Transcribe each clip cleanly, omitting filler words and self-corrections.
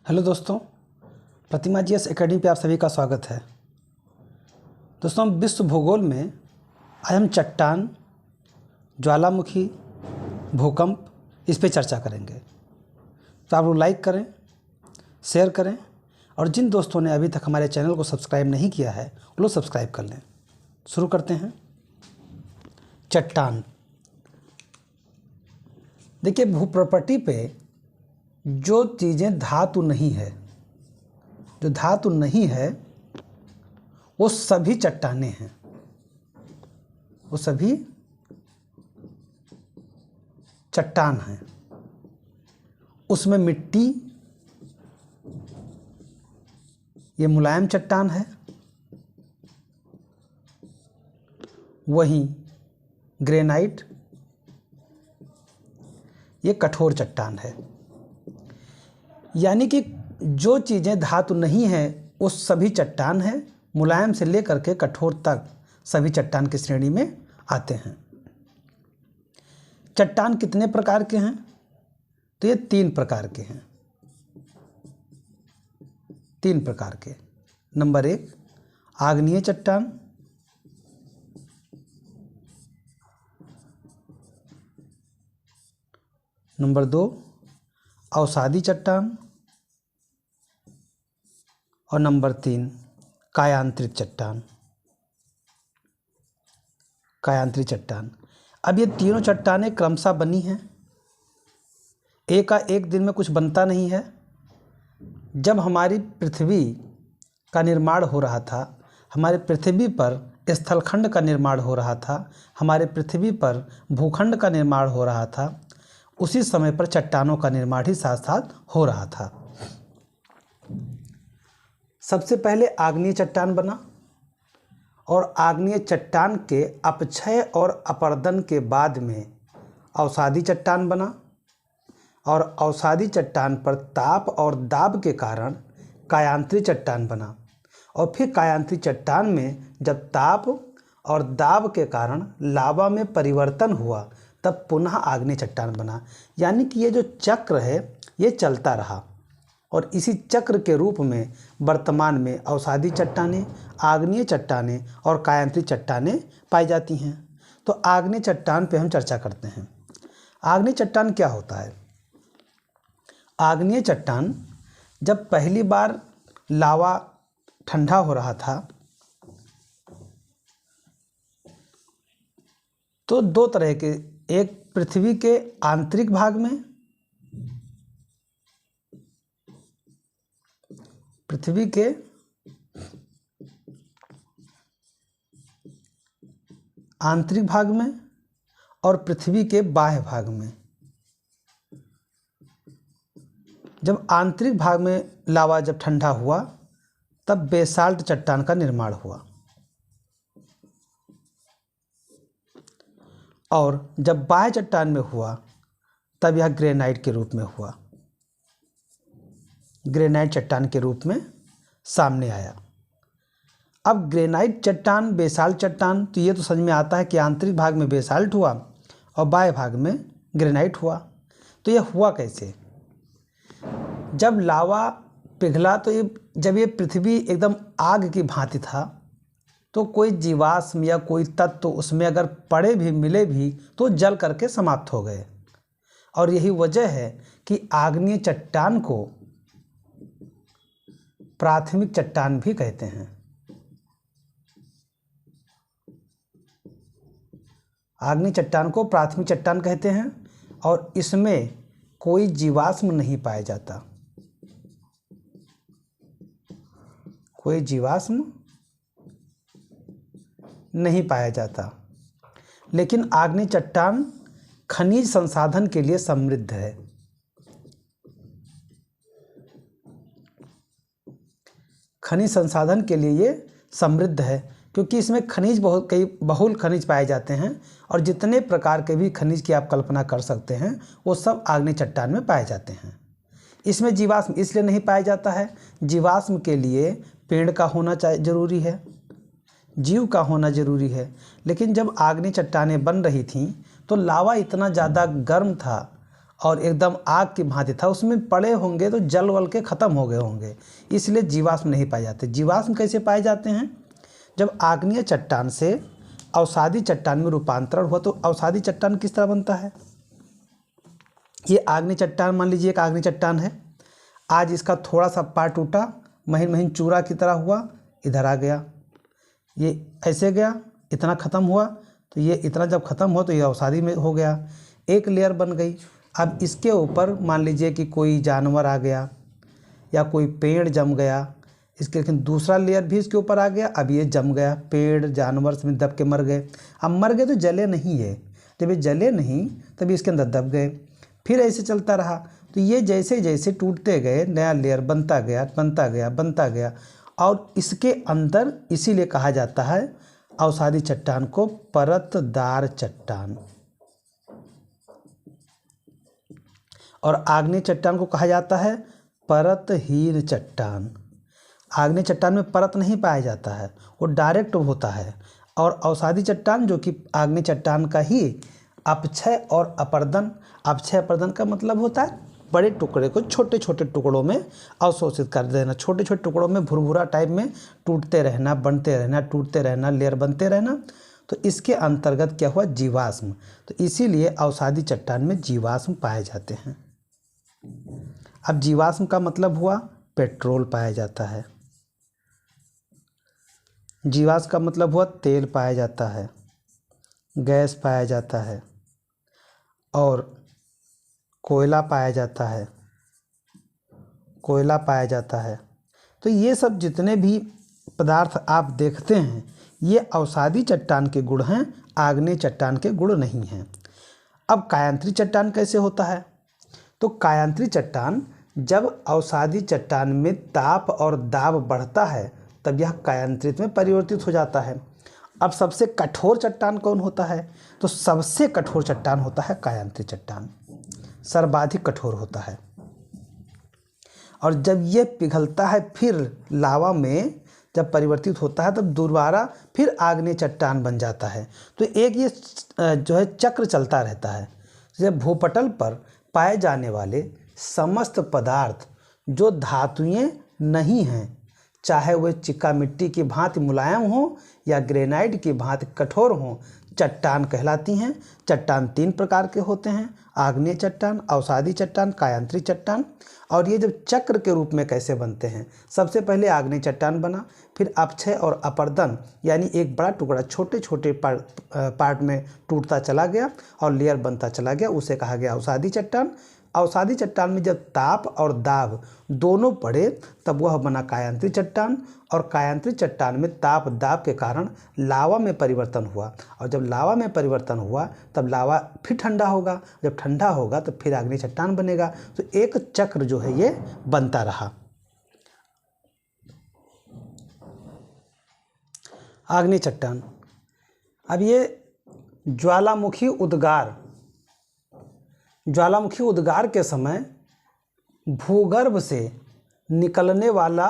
Hello दोस्तों, प्रतिमा GS academy पे आप सभी का स्वागत है। दोस्तों, हम विश्व भूगोल में आज हम चट्टान, ज्वालामुखी, भूकंप इस पे चर्चा करेंगे। तो आप लोग लाइक करें, शेयर करें और जिन दोस्तों ने अभी तक हमारे चैनल को सब्सक्राइब नहीं किया है वो लोग सब्सक्राइब कर लें। शुरू करते हैं। चट्टान। देखिए, भूप्रॉपर्टी पे जो चीज़ें धातु नहीं है, जो धातु नहीं है वो सभी चट्टानें हैं, वो सभी चट्टान हैं। उसमें मिट्टी, ये मुलायम चट्टान है, वहीं ग्रेनाइट ये कठोर चट्टान है। यानी कि जो चीज़ें धातु नहीं है वो सभी चट्टान है, मुलायम से लेकर के कठोर तक सभी चट्टान की श्रेणी में आते हैं। चट्टान कितने प्रकार के हैं? तो ये 3 प्रकार के हैं। 3 प्रकार के। नंबर 1 आग्नेय चट्टान, नंबर 2 अवसादी चट्टान और नंबर 3 कायांतरित चट्टान। कायांतरित चट्टान। अब ये तीनों चट्टानें क्रमशः बनी हैं, एक का एक दिन में कुछ बनता नहीं है। जब हमारी पृथ्वी का निर्माण हो रहा था, हमारे पृथ्वी पर स्थलखंड का निर्माण हो रहा था, हमारे पृथ्वी पर भूखंड का निर्माण हो रहा था, उसी समय पर चट्टानों का निर्माण ही साथ साथ हो रहा था। सबसे पहले आग्नेय चट्टान बना और आग्नेय चट्टान के अपक्षय और अपरदन के बाद में अवसादी चट्टान बना और अवसादी चट्टान पर ताप और दाब के कारण कायांतरित चट्टान बना और फिर कायांतरित चट्टान में जब ताप और दाब के कारण लावा में परिवर्तन हुआ तब पुनः आग्नेय चट्टान बना। यानी कि ये जो चक्र है ये चलता रहा और इसी चक्र के रूप में वर्तमान में अवसादी चट्टानें, आग्नेय चट्टानें और कायांतरित चट्टानें पाई जाती हैं। तो आग्नेय चट्टान पे हम चर्चा करते हैं। आग्नेय चट्टान क्या होता है? आग्नेय चट्टान जब पहली बार लावा ठंडा हो रहा था तो 2 तरह के, एक पृथ्वी के आंतरिक भाग में, पृथ्वी के आंतरिक भाग में और पृथ्वी के बाह्य भाग में। जब आंतरिक भाग में लावा जब ठंडा हुआ तब बेसाल्ट चट्टान का निर्माण हुआ और जब बाह्य चट्टान में हुआ तब यह ग्रेनाइट के रूप में हुआ, ग्रेनाइट चट्टान के रूप में सामने आया। अब ग्रेनाइट चट्टान, बेसाल्ट चट्टान, तो ये तो समझ में आता है कि आंतरिक भाग में बेसाल्ट हुआ और बाह्य भाग में ग्रेनाइट हुआ। तो यह हुआ कैसे? जब लावा पिघला तो जब ये पृथ्वी एकदम आग की भांति था तो कोई जीवाश्म या कोई तत्व तो उसमें अगर पड़े भी, मिले भी तो जल करके समाप्त हो गए। और यही वजह है कि आग्नेय चट्टान को प्राथमिक चट्टान भी कहते हैं। आग्नेय चट्टान को प्राथमिक चट्टान कहते हैं और इसमें कोई जीवाश्म नहीं पाया जाता, कोई जीवाश्म नहीं पाया जाता। लेकिन आग्नेय चट्टान खनिज संसाधन के लिए समृद्ध है। खनिज संसाधन के लिए ये समृद्ध है क्योंकि इसमें खनिज बहुल खनिज पाए जाते हैं और जितने प्रकार के भी खनिज की आप कल्पना कर सकते हैं वो सब आग्नेय चट्टान में पाए जाते हैं। इसमें जीवाश्म इसलिए नहीं पाया जाता है, जीवाश्म के लिए पेड़ का होना जरूरी है, जीव का होना जरूरी है। लेकिन जब आग्नेय चट्टानें बन रही थीं तो लावा इतना ज़्यादा गर्म था और एकदम आग की भांति था, उसमें पड़े होंगे तो जल वल के ख़त्म हो गए होंगे, इसलिए जीवाश्म नहीं पाए जाते। जीवाश्म कैसे पाए जाते हैं? जब आग्नेय चट्टान से अवसादी चट्टान में रूपांतरण हुआ। तो अवसादी चट्टान किस तरह बनता है? ये आग्नेय चट्टान, मान लीजिए एक आग्नेय चट्टान है, आज इसका थोड़ा सा पार्ट टूटा, महीन महीन चूरा की तरह हुआ, इधर आ गया, ये ऐसे गया, इतना ख़त्म हुआ, तो ये इतना जब ख़त्म हुआ तो ये अवसादी में हो गया, एक लेयर बन गई। अब इसके ऊपर मान लीजिए कि कोई जानवर आ गया या कोई पेड़ जम गया, इसके लेकिन दूसरा लेयर भी इसके ऊपर आ गया, अब ये जम गया, पेड़ जानवर इसमें दब के मर गए। अब मर गए तो जले नहीं है, जब ये जले नहीं तभी इसके अंदर दब गए, फिर ऐसे चलता रहा। तो ये जैसे जैसे टूटते गए, नया लेयर बनता गया बनता गया बनता गया, और इसके अंदर इसीलिए कहा जाता है अवसादी चट्टान को परतदार चट्टान, और आग्नेय चट्टान को कहा जाता है परतहीन चट्टान। आग्नेय चट्टान में परत नहीं पाया जाता है, वो डायरेक्ट होता है। और अवसादी चट्टान जो कि आग्नेय चट्टान का ही अपक्षय और अपर्दन, अपक्षय अपर्दन का मतलब होता है बड़े टुकड़े को छोटे छोटे टुकड़ों में अवशोषित कर देना, छोटे छोटे टुकड़ों में भुरभुरा टाइप में टूटते रहना, बनते रहना, टूटते रहना, लेयर बनते रहना। तो इसके अंतर्गत क्या हुआ? जीवाश्म। तो इसीलिए अवसादी चट्टान में जीवाश्म पाए जाते हैं। अब जीवाश्म का मतलब हुआ पेट्रोल पाया जाता है, जीवाश्म का मतलब हुआ तेल पाया जाता है, गैस पाया जाता है, और कोयला पाया जाता है, कोयला पाया जाता है। तो ये सब जितने भी पदार्थ आप देखते हैं ये अवसादी चट्टान के गुण हैं, आग्नेय चट्टान के गुण नहीं हैं। अब कायांतरी चट्टान कैसे होता है? तो कायांतरी चट्टान जब अवसादी चट्टान में ताप और दाब बढ़ता है तब यह कायांतरित में परिवर्तित हो जाता है। अब सबसे कठोर चट्टान कौन होता है? तो सबसे कठोर चट्टान होता है कायांतरी चट्टान, सर्वाधिक कठोर होता है। और जब ये पिघलता है फिर लावा में जब परिवर्तित होता है तब दोबारा फिर आग्नेय चट्टान बन जाता है। तो एक ये जो है चक्र चलता रहता है। जब भूपटल पर पाए जाने वाले समस्त पदार्थ जो धातुएं नहीं हैं, चाहे वे चिक्का मिट्टी की भांति मुलायम हो या ग्रेनाइट की भांति कठोर हों, चट्टान कहलाती हैं। चट्टान 3 प्रकार के होते हैं, आग्नेय चट्टान, अवसादी चट्टान, कायांतरी चट्टान। और ये जब चक्र के रूप में कैसे बनते हैं? सबसे पहले आग्नेय चट्टान बना, फिर अपक्षय और अपर्दन यानी एक बड़ा टुकड़ा छोटे छोटे पार्ट में टूटता चला गया और लेयर बनता चला गया, उसे कहा गया अवसादी चट्टान। अवसादी चट्टान में जब ताप और दाब दोनों पड़े तब वह बना कायांतरी चट्टान, और कायांतरी चट्टान में ताप दाब के कारण लावा में परिवर्तन हुआ, और जब लावा में परिवर्तन हुआ तब लावा फिर ठंडा होगा, जब ठंडा होगा तो फिर आग्नेय चट्टान बनेगा। तो एक चक्र जो है ये बनता रहा। आग्नेय चट्टान, अब ये ज्वालामुखी उद्गार के समय भूगर्भ से निकलने वाला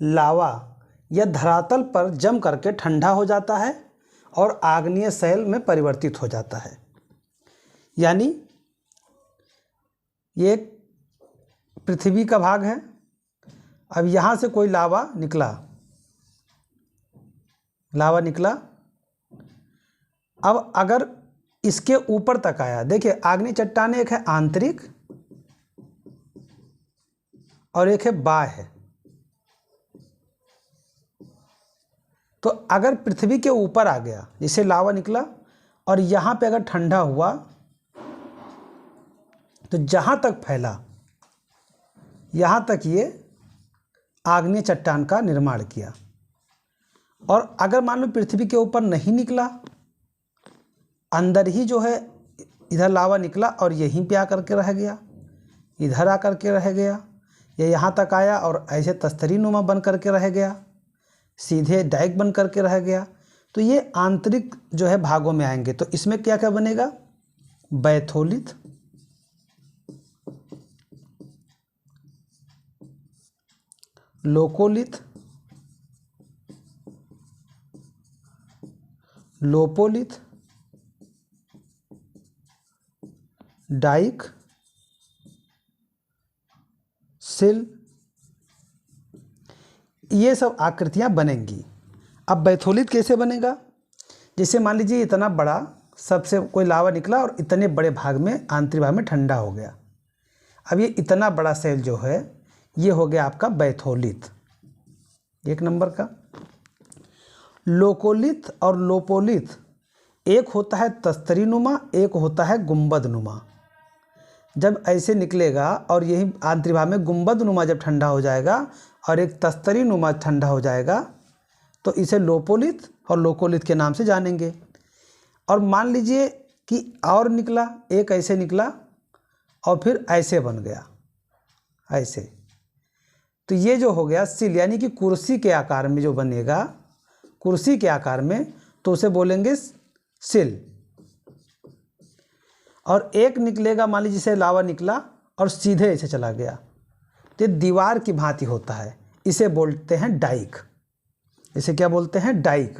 लावा यह धरातल पर जम करके ठंडा हो जाता है और आग्नेय शैल में परिवर्तित हो जाता है। यानी ये पृथ्वी का भाग है। अब यहाँ से कोई लावा निकला, अब अगर इसके ऊपर तक आया, देखिए आग्नेय चट्टान एक है आंतरिक और एक है बाह्य। तो अगर पृथ्वी के ऊपर आ गया, जैसे लावा निकला और यहाँ पे अगर ठंडा हुआ तो जहाँ तक फैला यहाँ तक ये आग्नेय चट्टान का निर्माण किया। और अगर मान लो पृथ्वी के ऊपर नहीं निकला, अंदर ही जो है इधर लावा निकला और यहीं पे आकर के रह गया, इधर आकर के रह गया, ये यहाँ तक आया और ऐसे तस्तरी नुमा बन करके रह गया, सीधे डाइक बन करके रह गया, तो ये आंतरिक जो है भागों में आएंगे। तो इसमें क्या क्या बनेगा? बैथोलिथ, लोकोलिथ, लोपोलिथ, डाइक, सिल, ये सब आकृतियाँ बनेंगी। अब बैथोलित कैसे बनेगा? जैसे मान लीजिए इतना बड़ा सबसे कोई लावा निकला और इतने बड़े भाग में, आंतरिक भाग में ठंडा हो गया। अब ये इतना बड़ा सेल जो है ये हो गया आपका बैथोलित, एक नंबर का। लोकोलित और लोपोलित, एक होता है तस्तरी नुमा, एक होता है गुंबद नुमा। जब ऐसे निकलेगा और यही आंतरिक भाग में गुंबद नुमा जब ठंडा हो जाएगा और एक तस्तरी नुमा ठंडा हो जाएगा तो इसे लोपोलित और लोकोलित के नाम से जानेंगे। और मान लीजिए कि और निकला, एक ऐसे निकला और फिर ऐसे बन गया, ऐसे, तो ये जो हो गया सिल, यानी कि कुर्सी के आकार में जो बनेगा, कुर्सी के आकार में, तो उसे बोलेंगे सिल। और एक निकलेगा, मान लीजिए जैसे लावा निकला और सीधे ऐसे चला गया, तो ये दीवार की भांति होता है, इसे बोलते हैं डाइक। इसे क्या बोलते हैं? डाइक।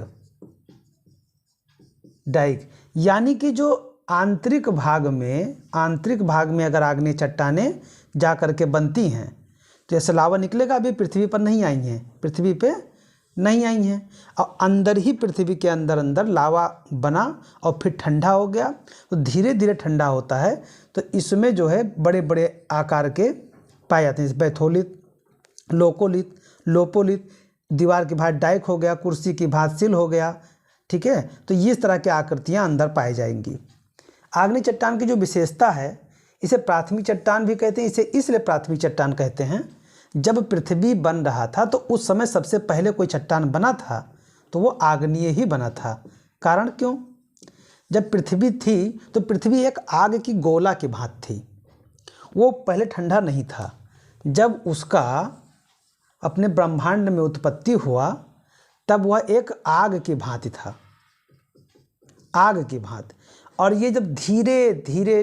डाइक यानी कि जो आंतरिक भाग में अगर आग्नेय चट्टानें जा करके बनती हैं, तो जैसे लावा निकलेगा, अभी पृथ्वी पर नहीं आई हैं, पृथ्वी पे नहीं आई हैं, और अंदर ही पृथ्वी के अंदर लावा बना और फिर ठंडा हो गया, तो धीरे धीरे ठंडा होता है, तो इसमें जो है बड़े बड़े आकार के पाए जाते हैं। बैथोलित, लोकोलित, लोपोलित, दीवार की भांति डाइक हो गया, कुर्सी की भांति सिल हो गया, ठीक है। तो इस तरह की आकृतियाँ अंदर पाई जाएंगी। आग्नेय चट्टान की जो विशेषता है, इसे प्राथमिक चट्टान भी कहते हैं। इसे इसलिए प्राथमिक चट्टान कहते हैं, जब पृथ्वी बन रहा था तो उस समय सबसे पहले कोई चट्टान बना था तो वो आग्नेय ही बना था। कारण क्यों? जब पृथ्वी थी तो पृथ्वी एक आग की गोला की भांति थी, वो पहले ठंडा नहीं था। जब उसका अपने ब्रह्मांड में उत्पत्ति हुआ तब वह एक आग की भांति था, आग की भांति। और ये जब धीरे धीरे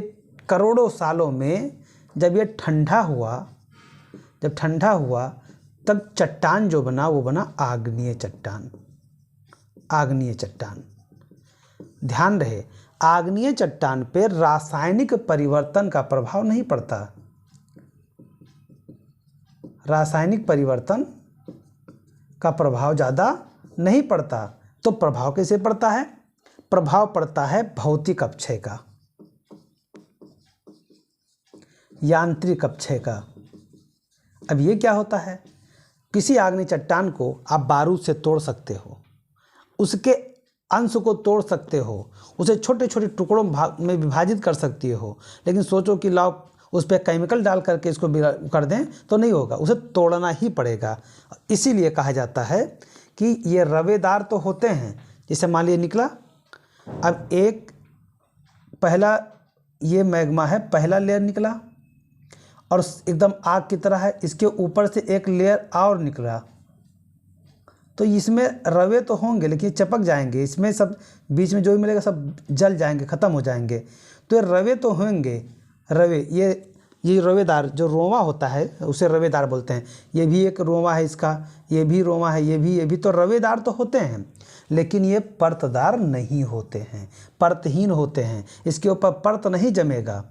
करोड़ों सालों में जब ये ठंडा हुआ, तब चट्टान जो बना वो बना आग्नेय चट्टान। आग्नेय चट्टान, ध्यान रहे, आग्नेय चट्टान पे रासायनिक परिवर्तन का प्रभाव नहीं पड़ता। रासायनिक परिवर्तन का प्रभाव ज़्यादा नहीं पड़ता। तो प्रभाव कैसे पड़ता है? प्रभाव पड़ता है भौतिक अपक्षय का, यांत्रिक अपक्षय का। अब ये क्या होता है? किसी आग्नेय चट्टान को आप बारूद से तोड़ सकते हो, उसके अंश को तोड़ सकते हो, उसे छोटे छोटे टुकड़ों में विभाजित कर सकती हो, लेकिन सोचो कि लाओ उस पर केमिकल डाल करके इसको कर दें तो नहीं होगा, उसे तोड़ना ही पड़ेगा। इसीलिए कहा जाता है कि ये रवेदार तो होते हैं। जैसे मान लीजिए निकला, अब एक पहला ये मैग्मा है, पहला लेयर निकला और एकदम आग की तरह है, इसके ऊपर से एक लेयर और निकला, तो इसमें रवे तो होंगे लेकिन चपक जाएंगे, इसमें सब बीच में जो भी मिलेगा सब जल जाएंगे, ख़त्म हो जाएंगे। तो ये रवे तो होंगे, रवे, ये रवेदार जो रोवा होता है उसे रवेदार बोलते हैं। ये भी एक रोवा है इसका, ये भी रोवा है, ये भी, तो रवेदार तो होते हैं, लेकिन ये परतदार नहीं होते हैं, परतहीन होते हैं। इसके ऊपर परत नहीं जमेगा।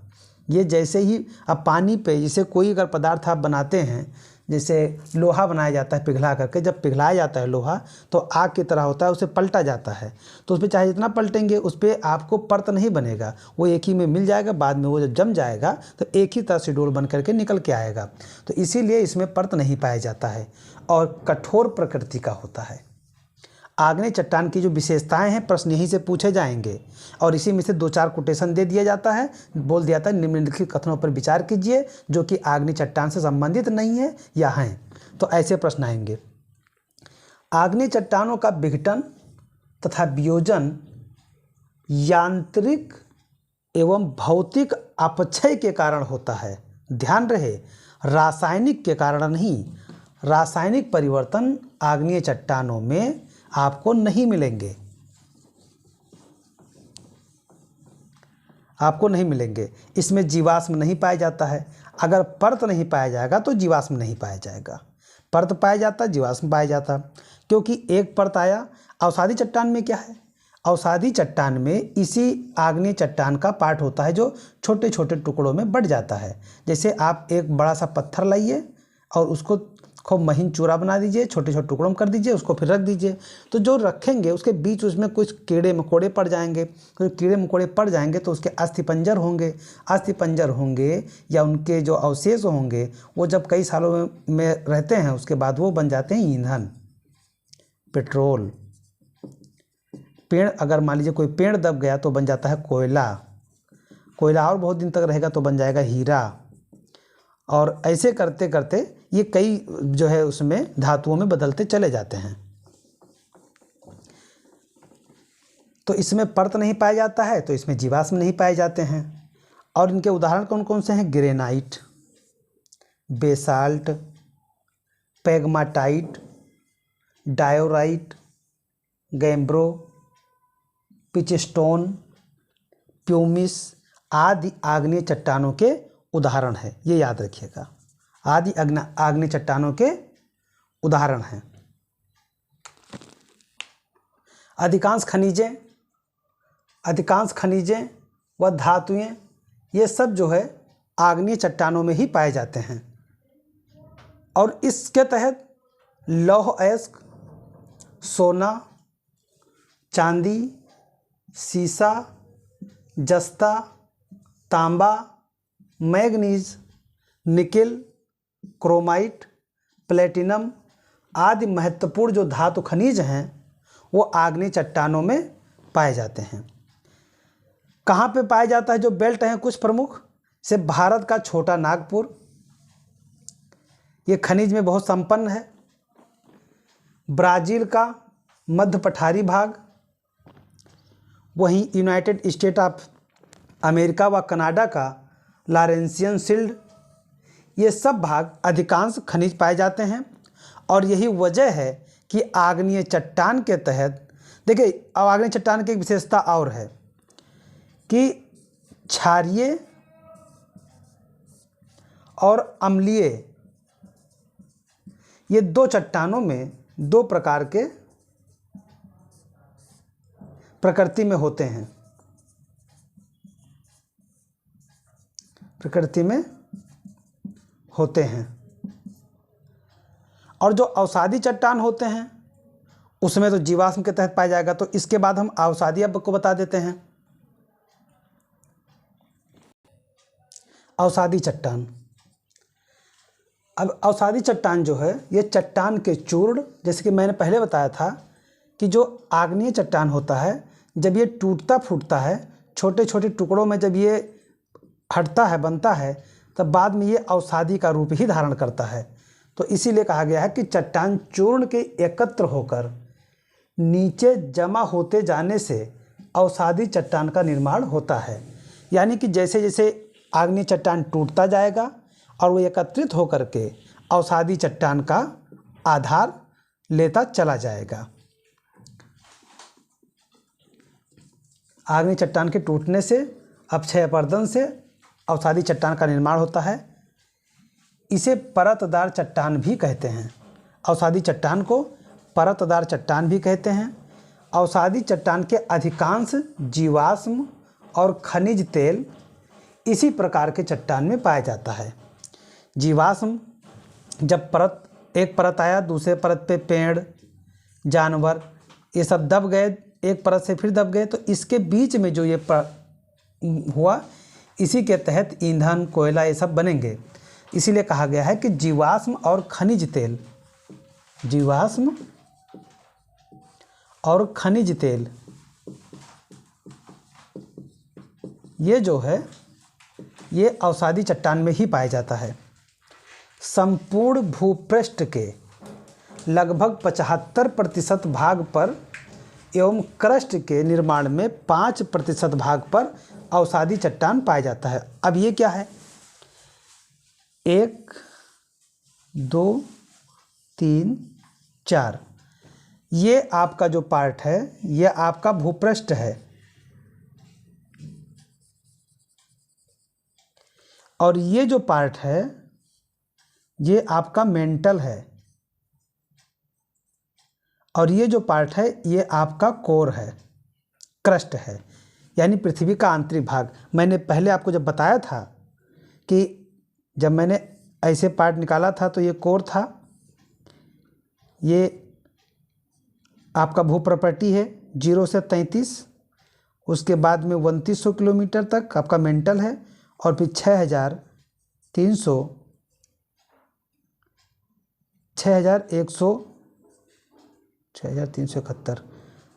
ये जैसे ही अब पानी पे, जैसे कोई अगर पदार्थ आप बनाते हैं, जैसे लोहा बनाया जाता है पिघला करके, जब पिघलाया जाता है लोहा तो आग की तरह होता है, उसे पलटा जाता है, तो उस पर चाहे जितना पलटेंगे उस पर आपको परत नहीं बनेगा, वो एक ही में मिल जाएगा। बाद में वो जब जम जाएगा तो एक ही तरह से डोल बन करके निकल के आएगा। तो इसीलिए इसमें परत नहीं पाया जाता है और कठोर प्रकृति का होता है। आग्नेय चट्टान की जो विशेषताएं हैं प्रश्न यहीं से पूछे जाएंगे और इसी में से 2-4 कोटेशन दे दिया जाता है, बोल दिया जाता है निम्नलिखित कथनों पर विचार कीजिए जो कि आग्नेय चट्टान से संबंधित नहीं है या हैं। तो ऐसे प्रश्न आएंगे। आग्नेय चट्टानों का विघटन तथा वियोजन यांत्रिक एवं भौतिक अपक्षय के कारण होता है। ध्यान रहे, रासायनिक के कारण नहीं। रासायनिक परिवर्तन आग्नेय चट्टानों में आपको नहीं मिलेंगे, आपको नहीं मिलेंगे। इसमें जीवाश्म नहीं पाया जाता है। अगर परत नहीं पाया जाएगा तो जीवाश्म नहीं पाया जाएगा। परत पाया जाता, जीवाश्म पाया जाता, क्योंकि एक परत आया। अवसादी चट्टान में क्या है? अवसादी चट्टान में इसी आग्नेय चट्टान का पार्ट होता है जो छोटे छोटे टुकड़ों में बट जाता है। जैसे आप एक बड़ा सा पत्थर लाइए और उसको खूब महीन चूरा बना दीजिए, छोटे छोटे टुकड़ों में कर दीजिए, उसको फिर रख दीजिए। तो जो रखेंगे उसके बीच उसमें कुछ कीड़े मकोड़े पड़ जाएंगे। तो कीड़े मकोड़े पड़ जाएंगे तो उसके अस्थिपंजर होंगे। अस्थिपंजर होंगे या उनके जो अवशेष होंगे वो जब कई सालों में रहते हैं उसके बाद वो बन जाते हैं ईंधन, पेट्रोल। पेड़, अगर मान लीजिए कोई पेड़ दब गया तो बन जाता है कोयला। कोयला और बहुत दिन तक रहेगा तो बन जाएगा हीरा। और ऐसे करते करते ये कई जो है उसमें धातुओं में बदलते चले जाते हैं। तो इसमें परत नहीं पाया जाता है तो इसमें जीवाश्म नहीं पाए जाते हैं। और इनके उदाहरण कौन कौन से हैं? Granite, basalt, pegmatite, diorite, gabbro, pitchstone, pumice आदि आग्नेय चट्टानों के उदाहरण है। ये याद रखिएगा, आदि आग्नेय चट्टानों के उदाहरण हैं। अधिकांश खनिजें व धातुएं ये सब जो है आग्नेय चट्टानों में ही पाए जाते हैं। और इसके तहत लौह अयस्क, सोना, चांदी, सीसा, जस्ता, तांबा, मैग्नीज, निकेल, क्रोमाइट, प्लेटिनम आदि महत्वपूर्ण जो धातु खनिज हैं वो आग्नेय चट्टानों में पाए जाते हैं। कहाँ पे पाया जाता है? जो बेल्ट हैं कुछ प्रमुख से भारत का छोटा नागपुर, ये खनिज में बहुत संपन्न है। ब्राज़ील का मध्य पठारी भाग, वहीं यूनाइटेड स्टेट ऑफ अमेरिका व कनाडा का लॉरेंसियन शिल्ड, ये सब भाग अधिकांश खनिज पाए जाते हैं। और यही वजह है कि आग्नेय चट्टान के तहत, देखिए अब आग्नेय चट्टान की एक विशेषता और है कि क्षारीय और अम्लीय ये दो चट्टानों में दो प्रकार के प्रकृति में होते हैं। और जो अवसादी चट्टान होते हैं उसमें तो जीवाश्म के तहत पाया जाएगा। तो इसके बाद हम अवसादी अब को बता देते हैं। अवसादी चट्टान, अब अवसादी चट्टान जो है ये चट्टान के चूर्ण, जैसे कि मैंने पहले बताया था कि जो आग्नेय चट्टान होता है जब ये टूटता फूटता है छोटे छोटे टुकड़ों में, जब ये हटता है बनता है तब बाद में ये अवसादी का रूप ही धारण करता है। तो इसीलिए कहा गया है कि चट्टान चूर्ण के एकत्र होकर नीचे जमा होते जाने से अवसादी चट्टान का निर्माण होता है। यानी कि जैसे जैसे आग्नेय चट्टान टूटता जाएगा और वो एकत्रित होकर के अवसादी चट्टान का आधार लेता चला जाएगा। आग्नेय चट्टान के टूटने से, अपक्षय अपरदन से अवसादी चट्टान का निर्माण होता है। इसे परतदार चट्टान भी कहते हैं। अवसादी चट्टान को परतदार चट्टान भी कहते हैं। अवसादी चट्टान के अधिकांश जीवाश्म और खनिज तेल इसी प्रकार के चट्टान में पाया जाता है। जीवाश्म जब एक परत आया, दूसरे परत पे पेड़, जानवर ये सब दब गए, एक परत से फिर दब गए, तो इसके बीच में जो ये हुआ इसी के तहत ईंधन, कोयला ये सब बनेंगे। इसीलिए कहा गया है कि जीवाश्म और खनिज तेल ये जो है ये अवसादी चट्टान में ही पाया जाता है। संपूर्ण भूपृष्ठ के लगभग 75% भाग पर एवं क्रस्ट के निर्माण में 5% भाग पर अवसादी चट्टान पाया जाता है। अब ये क्या है? 1, 2, 3, 4 ये आपका जो पार्ट है ये आपका भूपृष्ठ है। और ये जो पार्ट है ये आपका मेंटल है। और ये जो पार्ट है ये आपका कोर है। क्रस्ट है, यानी पृथ्वी का आंतरिक भाग। मैंने पहले आपको जब बताया था कि जब मैंने ऐसे पार्ट निकाला था तो ये कोर था, ये आपका भू प्रॉपर्टी है 0 से 33, उसके बाद में 2900 किलोमीटर तक आपका मेंटल है, और फिर 6371,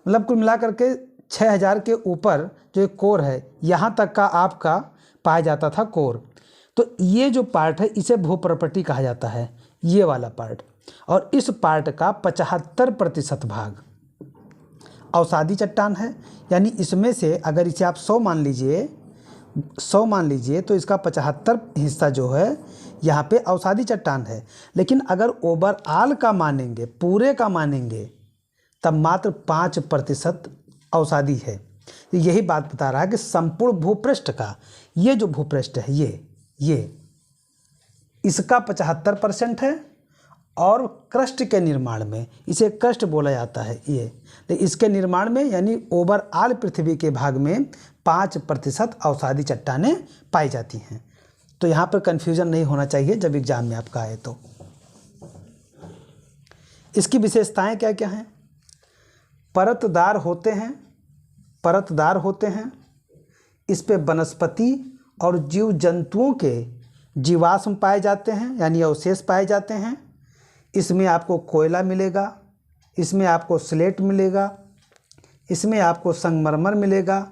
मतलब कुल मिला करके 6000 के ऊपर जो एक कोर है यहाँ तक का आपका पाया जाता था कोर। तो ये जो पार्ट है इसे भू प्रॉपर्टी कहा जाता है, ये वाला पार्ट। और इस पार्ट का 75% भाग अवसादी चट्टान है, यानी इसमें से अगर इसे आप 100 मान लीजिए तो इसका 75 हिस्सा जो है यहाँ पे अवसादी चट्टान है। लेकिन अगर ओवरऑल का मानेंगे, पूरे का मानेंगे, तब मात्र 5% अवसादी है। तो यही बात बता रहा है कि संपूर्ण भूपृष्ठ का ये जो भूपृष्ठ है ये इसका 75% है, और क्रस्ट के निर्माण में, इसे क्रस्ट बोला जाता है ये, तो इसके निर्माण में यानी ओवरऑल पृथ्वी के भाग में 5% अवसादी चट्टानें पाई जाती हैं। तो यहाँ पर कन्फ्यूज़न नहीं होना चाहिए जब एग्जाम में आपका आए तो। इसकी विशेषताएं क्या क्या हैं? परतदार होते हैं, इस पे वनस्पति और जीव जंतुओं के जीवाश्म पाए जाते हैं, यानी अवशेष पाए जाते हैं। इसमें आपको कोयला मिलेगा, इसमें आपको स्लेट मिलेगा, इसमें आपको संगमरमर मिलेगा,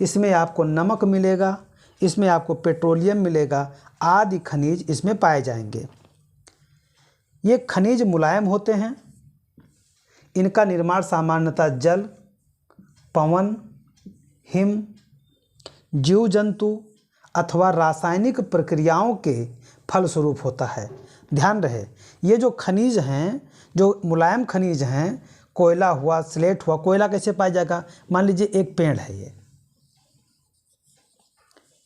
इसमें आपको नमक मिलेगा, इसमें आपको पेट्रोलियम मिलेगा, आदि खनिज इसमें पाए जाएंगे। ये खनिज मुलायम होते हैं, इनका निर्माण सामान्यतः जल, पवन, हिम, जीव जंतु अथवा रासायनिक प्रक्रियाओं के फलस्वरूप होता है। ध्यान रहे, ये जो खनिज हैं, जो मुलायम खनिज हैं, कोयला हुआ, स्लेट हुआ। कोयला कैसे पाया जाएगा? मान लीजिए एक पेड़ है, ये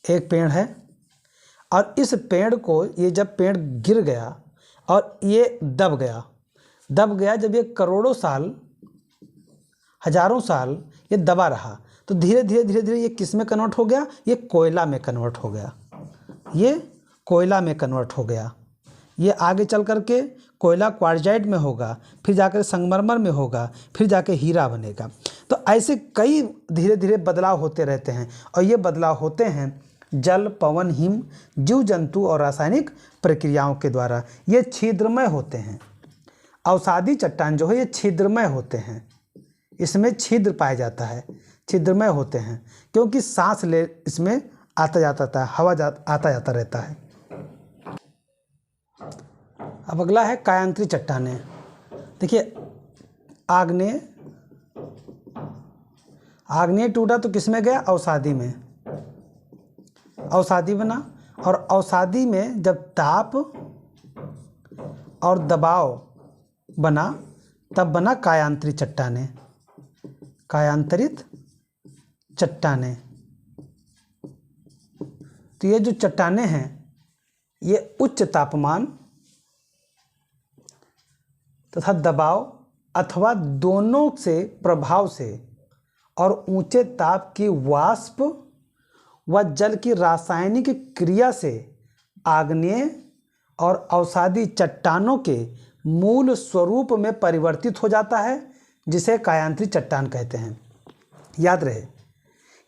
एक पेड़ है, और इस पेड़ को, ये जब पेड़ गिर गया और ये दब गया, जब ये करोड़ों साल, हजारों साल ये दबा रहा, तो धीरे धीरे ये किस में कन्वर्ट हो गया? ये कोयला में कन्वर्ट हो गया, ये कोयला में कन्वर्ट हो गया। ये आगे चल करके कोयला क्वार्जाइट में होगा, फिर जाकर संगमरमर में होगा, फिर जाके हीरा बनेगा। तो ऐसे कई धीरे धीरे बदलाव होते रहते हैं, और ये बदलाव होते हैं जल, पवन, हिम, जीव जंतु और रासायनिक प्रक्रियाओं के द्वारा। ये छिद्रमय होते हैं। अवसादी चट्टान जो है ये छिद्रमय होते हैं, इसमें छिद्र पाया जाता है, छिद्रमय होते हैं, क्योंकि सांस ले इसमें आता जाता है, हवा आता जाता रहता है। अब अगला है कायांतरित चट्टानें। देखिए, आग्नेय टूटा तो किस में गया? अवसादी में, अवसादी बना। और अवसादी में जब ताप और दबाव बना तब बना कायांतरित चट्टानें। कायांतरित चट्टानें, तो ये जो चट्टानें हैं ये उच्च तापमान तथा दबाव अथवा दोनों से प्रभाव से और ऊंचे ताप की वाष्प व जल की रासायनिक क्रिया से आग्नेय और अवसादी चट्टानों के मूल स्वरूप में परिवर्तित हो जाता है, जिसे कायांतरित चट्टान कहते हैं। याद रहे,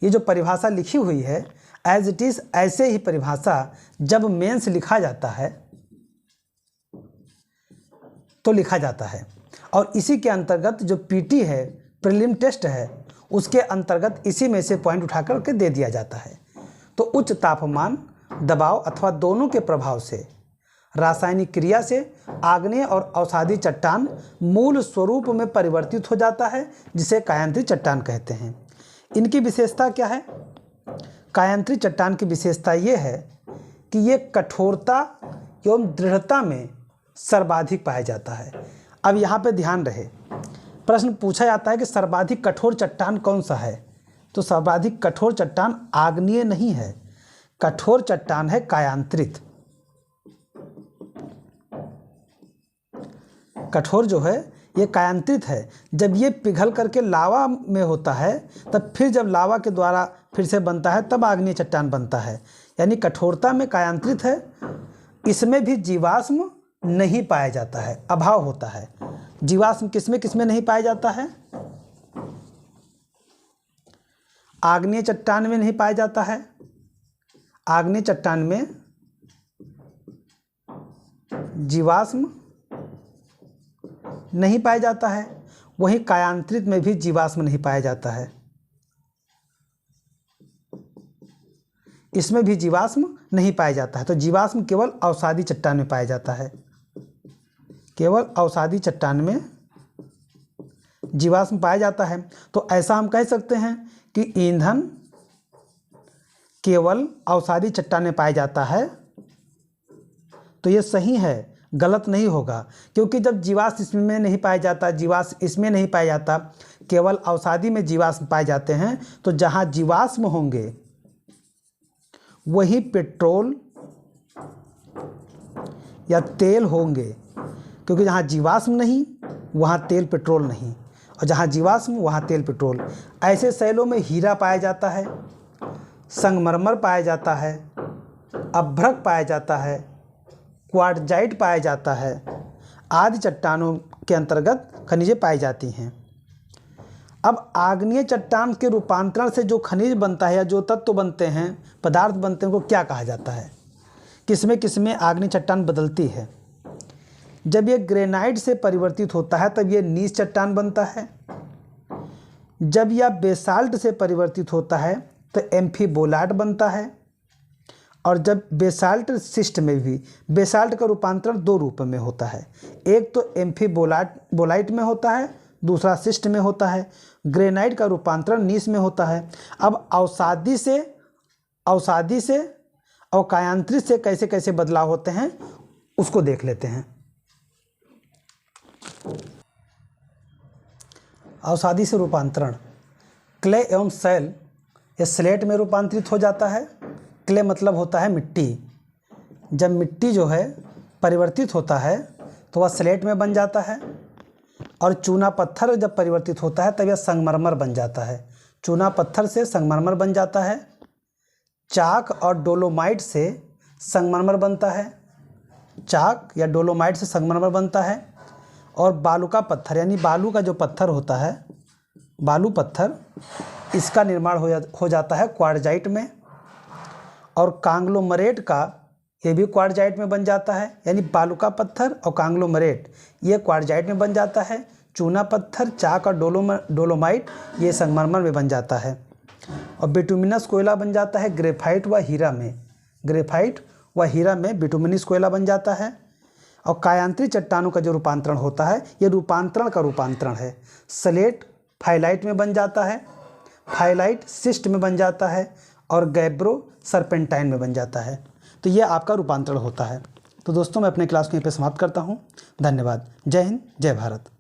ये जो परिभाषा लिखी हुई है एज इट इज़, ऐसे ही परिभाषा जब मेंस लिखा जाता है तो लिखा जाता है, और इसी के अंतर्गत जो पीटी है, प्रीलिम टेस्ट है, उसके अंतर्गत इसी में से पॉइंट उठा करके दे दिया जाता है। तो उच्च तापमान, दबाव अथवा दोनों के प्रभाव से, रासायनिक क्रिया से आग्नेय और अवसादी चट्टान मूल स्वरूप में परिवर्तित हो जाता है, जिसे कायांतरित चट्टान कहते हैं। इनकी विशेषता क्या है? कायांतरित चट्टान की विशेषता ये है कि ये कठोरता एवं दृढ़ता में सर्वाधिक पाया जाता है। अब यहाँ पे ध्यान रहे, प्रश्न पूछा जाता है कि सर्वाधिक कठोर चट्टान कौन सा है? तो सर्वाधिक कठोर चट्टान आग्नेय नहीं है, कठोर चट्टान है कायांतरित। कठोर जो है ये कायांतरित है। जब ये पिघल करके लावा में होता है तब फिर जब लावा के द्वारा फिर से बनता है तब आग्नेय चट्टान बनता है। यानी कठोरता में कायांतरित है, इसमें भी जीवाश्म नहीं पाया जाता है, अभाव होता है। जीवाश्म किसमें नहीं पाया जाता है? आग्नेय चट्टान में नहीं पाया जाता है। आग्नेय चट्टान में जीवाश्म नहीं पाया जाता है, वहीं कायांतरित में भी जीवाश्म नहीं पाया जाता है। इसमें भी जीवाश्म नहीं पाया जाता है। तो जीवाश्म केवल अवसादी चट्टान में पाया जाता है। केवल अवसादी चट्टान में जीवाश्म पाया जाता है। तो ऐसा हम कह सकते हैं कि ईंधन केवल अवसादी चट्टान में पाया जाता है। तो ये सही है, गलत नहीं होगा, क्योंकि जब जीवाश्म इसमें नहीं पाया जाता, जीवाश्म इसमें नहीं पाया जाता, केवल अवसादी में जीवाश्म पाए जाते हैं, तो जहाँ जीवाश्म होंगे वही पेट्रोल या तेल होंगे, क्योंकि जहाँ जीवाश्म नहीं वहाँ तेल पेट्रोल नहीं, और जहाँ जीवाश्म वहाँ तेल पेट्रोल। ऐसे शैलों में हीरा पाया जाता है, संगमरमर पाया जाता है, अभ्रक पाया जाता है, क्वार्टजाइट पाया जाता है, आदि चट्टानों के अंतर्गत खनिजें पाई जाती हैं। अब आग्नेय चट्टान के रूपांतरण से जो खनिज बनता है या जो तत्व बनते हैं, पदार्थ बनते हैं, उनको क्या कहा जाता है? किसमें आग्नेय चट्टान बदलती है? जब ये ग्रेनाइट से परिवर्तित होता है तब ये नीच चट्टान बनता है। जब यह बेसाल्ट से परिवर्तित होता है तो एम्फीबोलाट बनता है। और जब बेसाल्ट सिस्ट में भी, बेसाल्ट का रूपांतरण दो रूप में होता है, एक तो एम्फीबोलाइट में होता है, दूसरा सिस्ट में होता है। ग्रेनाइट का रूपांतरण नीस में होता है। अब अवसादी से और कायांतरित से कैसे कैसे बदलाव होते हैं उसको देख लेते हैं। अवसादी से रूपांतरण, क्ले एवं सैल ये स्लेट में रूपांतरित हो जाता है। क्ले मतलब होता है मिट्टी। जब मिट्टी जो है परिवर्तित होता है तो वह स्लेट में बन जाता है। और चूना पत्थर जब परिवर्तित होता है तब यह संगमरमर बन जाता है। चूना पत्थर से संगमरमर बन जाता है। चाक और डोलोमाइट से संगमरमर बनता है। चाक या डोलोमाइट से संगमरमर बनता है। और बालू का पत्थर यानी बालू का जो पत्थर होता है, बालू पत्थर, इसका निर्माण हो जाता है क्वार्टजाइट में। और कांग्लोमरेट का ये भी क्वार्टजाइट में बन जाता है। यानी बालू का पत्थर और कांग्लोमरेट ये क्वार्टजाइट में बन जाता है। चूना पत्थर, चाक और डोलोमाइट ये संगमरमर में बन जाता है। और बिटुमिनस कोयला बन जाता है ग्रेफाइट व हीरा में। ग्रेफाइट व हीरा में बिटुमिनस कोयला बन जाता है। और कायांतरित चट्टानों का जो रूपांतरण होता है ये रूपांतरण का रूपांतरण है। स्लेट फाइलाइट में बन जाता है, फाइलाइट सिस्ट में बन जाता है, और गैब्रो सरपेंटाइन में बन जाता है। तो ये आपका रूपांतरण होता है। तो दोस्तों मैं अपने क्लास को यहीं पे समाप्त करता हूँ। धन्यवाद। जय हिंद, जय भारत।